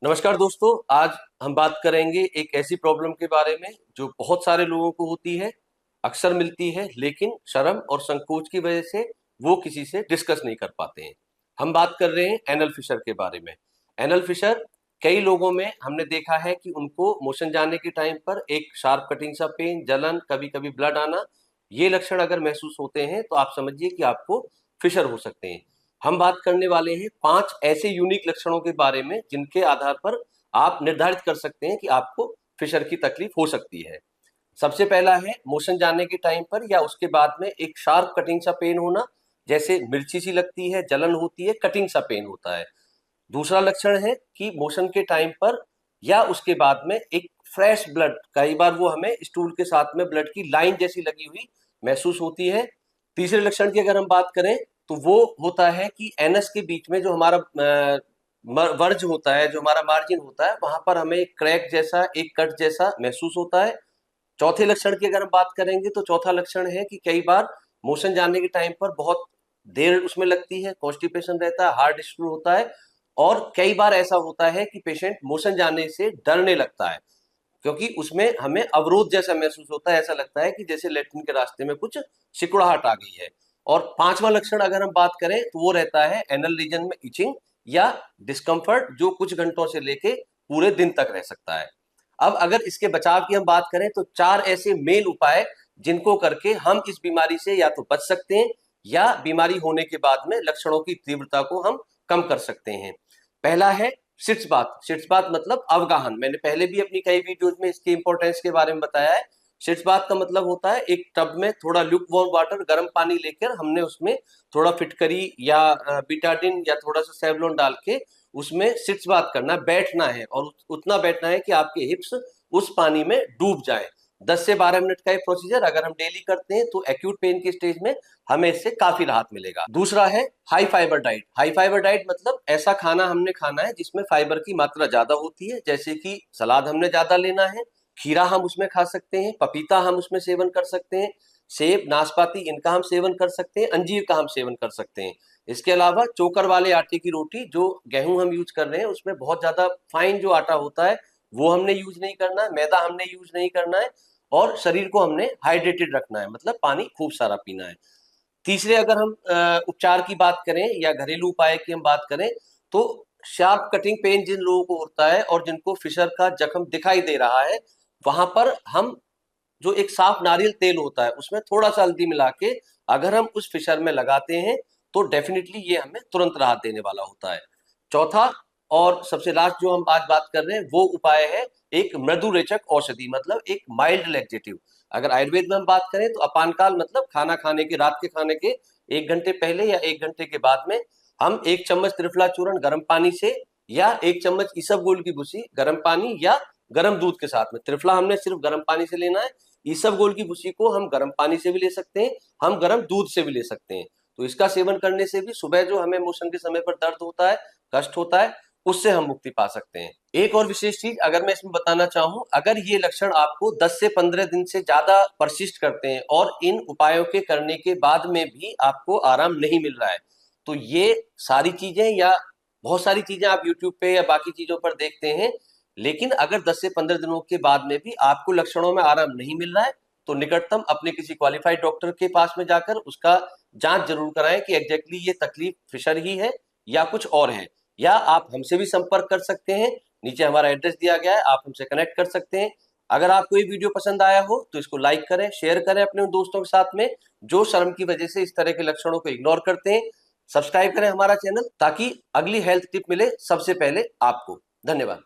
नमस्कार दोस्तों, आज हम बात करेंगे एक ऐसी प्रॉब्लम के बारे में जो बहुत सारे लोगों को होती है, अक्सर मिलती है, लेकिन शर्म और संकोच की वजह से वो किसी से डिस्कस नहीं कर पाते हैं। हम बात कर रहे हैं एनल फिशर के बारे में। एनल फिशर कई लोगों में हमने देखा है कि उनको मोशन जाने के टाइम पर एक शार्प कटिंग सा पेन, जलन, कभी-कभी ब्लड आना, ये लक्षण अगर महसूस होते हैं तो आप समझिए कि आपको फिशर हो सकते हैं। हम बात करने वाले हैं 5 ऐसे यूनिक लक्षणों के बारे में जिनके आधार पर आप निर्धारित कर सकते हैं कि आपको फिशर की तकलीफ हो सकती है। सबसे पहला है मोशन जाने के टाइम पर या उसके बाद में एक शार्प कटिंग सा पेन होना, जैसे मिर्ची सी लगती है, जलन होती है, कटिंग सा पेन होता है। दूसरा लक्षण है कि मोशन के टाइम पर या उसके बाद में एक फ्रेश ब्लड, कई बार वो हमें स्टूल के साथ में ब्लड की लाइन जैसी लगी हुई महसूस होती है। तीसरे लक्षण की अगर हम बात करें तो वो होता है कि एनस के बीच में जो हमारा वर्ज होता है, जो हमारा मार्जिन होता है, वहां पर हमें एक क्रैक जैसा, एक कट जैसा महसूस होता है। चौथे लक्षण की अगर हम बात करेंगे तो चौथा लक्षण है कि कई बार मोशन जाने के टाइम पर बहुत देर उसमें लगती है, कॉन्स्टिपेशन रहता है, हार्ड स्टूल होता है और कई बार ऐसा होता है कि पेशेंट मोशन जाने से डरने लगता है क्योंकि उसमें हमें अवरोध जैसा महसूस होता है, ऐसा लगता है कि जैसे लेट्रिन के रास्ते में कुछ सिकुड़ाहट आ गई है। और पांचवा लक्षण अगर हम बात करें तो वो रहता है एनल रीजन में इचिंग या डिस्कम्फर्ट, जो कुछ घंटों से लेके पूरे दिन तक रह सकता है। अब अगर इसके बचाव की हम बात करें तो 4 ऐसे मेन उपाय जिनको करके हम इस बीमारी से या तो बच सकते हैं या बीमारी होने के बाद में लक्षणों की तीव्रता को हम कम कर सकते हैं। पहला है सिट्स बाथ। सिट्स बाथ मतलब अवगाहन। मैंने पहले भी अपनी कई वीडियोज में इसकी इंपॉर्टेंस के बारे में बताया है। सिट्स बाथ का मतलब होता है एक टब में थोड़ा ल्यूक वार्म वाटर, गर्म पानी लेकर हमने उसमें थोड़ा फिटकरी या बीटाडिन या थोड़ा सा सेवलॉन डाल के उसमें सिट्स बाथ करना, बैठना है और उतना बैठना है कि आपके हिप्स उस पानी में डूब जाए। 10 से 12 मिनट का एक प्रोसीजर अगर हम डेली करते हैं तो एक्यूट पेन के स्टेज में हमें इससे काफी राहत मिलेगा। दूसरा है high fibre diet. High fibre diet मतलब ऐसा खाना हमने खाना है जिसमें फाइबर की मात्रा ज्यादा होती है, जैसे कि सलाद हमने ज्यादा लेना है, खीरा हम उसमें खा सकते हैं, पपीता हम उसमें सेवन कर सकते हैं, सेब, नाशपाती इनका हम सेवन कर सकते हैं, अंजीर का हम सेवन कर सकते हैं। इसके अलावा चोकर वाले आटे की रोटी, जो गेहूं हम यूज कर रहे हैं उसमें बहुत ज्यादा फाइन जो आटा होता है वो हमने यूज नहीं करना है, मैदा हमने यूज नहीं करना है और शरीर को हमने हाइड्रेटेड रखना है, मतलब पानी खूब सारा पीना है। तीसरे अगर हम उपचार की बात करें या घरेलू उपाय की हम बात करें तो शार्प कटिंग पेन जिन लोगों को होता है और जिनको फिशर का जख्म दिखाई दे रहा है, वहां पर हम जो एक साफ नारियल तेल होता है उसमें थोड़ा सा हल्दी मिला के अगर हम उस फिशर में लगाते हैं तो डेफिनेटली ये हमें तुरंत राहत देने वाला होता है। चौथा और सबसे लास्ट जो हम आज बात कर रहे हैं वो उपाय है एक मृदुरेचक औषधि, मतलब एक माइल्ड लैक्सेटिव। अगर आयुर्वेद में हम बात करें तो अपानकाल मतलब खाना खाने के, रात के खाने के 1 घंटे पहले या 1 घंटे के बाद में हम 1 चम्मच त्रिफला चूर्ण गर्म पानी से या 1 चम्मच इसबगोल की भूसी गर्म पानी या गर्म दूध के साथ में, त्रिफला हमने सिर्फ गर्म पानी से लेना है, इसबगोल की भूसी को हम गर्म पानी से भी ले सकते हैं, हम गर्म दूध से भी ले सकते हैं। तो इसका सेवन करने से भी सुबह जो हमें मोशन के समय पर दर्द होता है, कष्ट होता है, उससे हम मुक्ति पा सकते हैं। एक और विशेष चीज अगर मैं इसमें बताना चाहूं, अगर ये लक्षण आपको 10 से 15 दिन से ज्यादा परसिस्ट करते हैं और इन उपायों के करने के बाद में भी आपको आराम नहीं मिल रहा है, तो ये सारी चीजें या बहुत सारी चीजें आप यूट्यूब पे या बाकी चीजों पर देखते हैं, लेकिन अगर 10 से 15 दिनों के बाद में भी आपको लक्षणों में आराम नहीं मिल रहा है तो निकटतम अपने किसी क्वालिफाइड डॉक्टर के पास में जाकर उसका जांच जरूर कराएं कि एग्जैक्टली ये तकलीफ फिशर ही है या कुछ और है। या आप हमसे भी संपर्क कर सकते हैं, नीचे हमारा एड्रेस दिया गया है, आप हमसे कनेक्ट कर सकते हैं। अगर आपको ये वीडियो पसंद आया हो तो इसको लाइक करें, शेयर करें अपने उन दोस्तों के साथ में जो शर्म की वजह से इस तरह के लक्षणों को इग्नोर करते हैं। सब्सक्राइब करें हमारा चैनल ताकि अगली हेल्थ टिप मिले सबसे पहले आपको। धन्यवाद।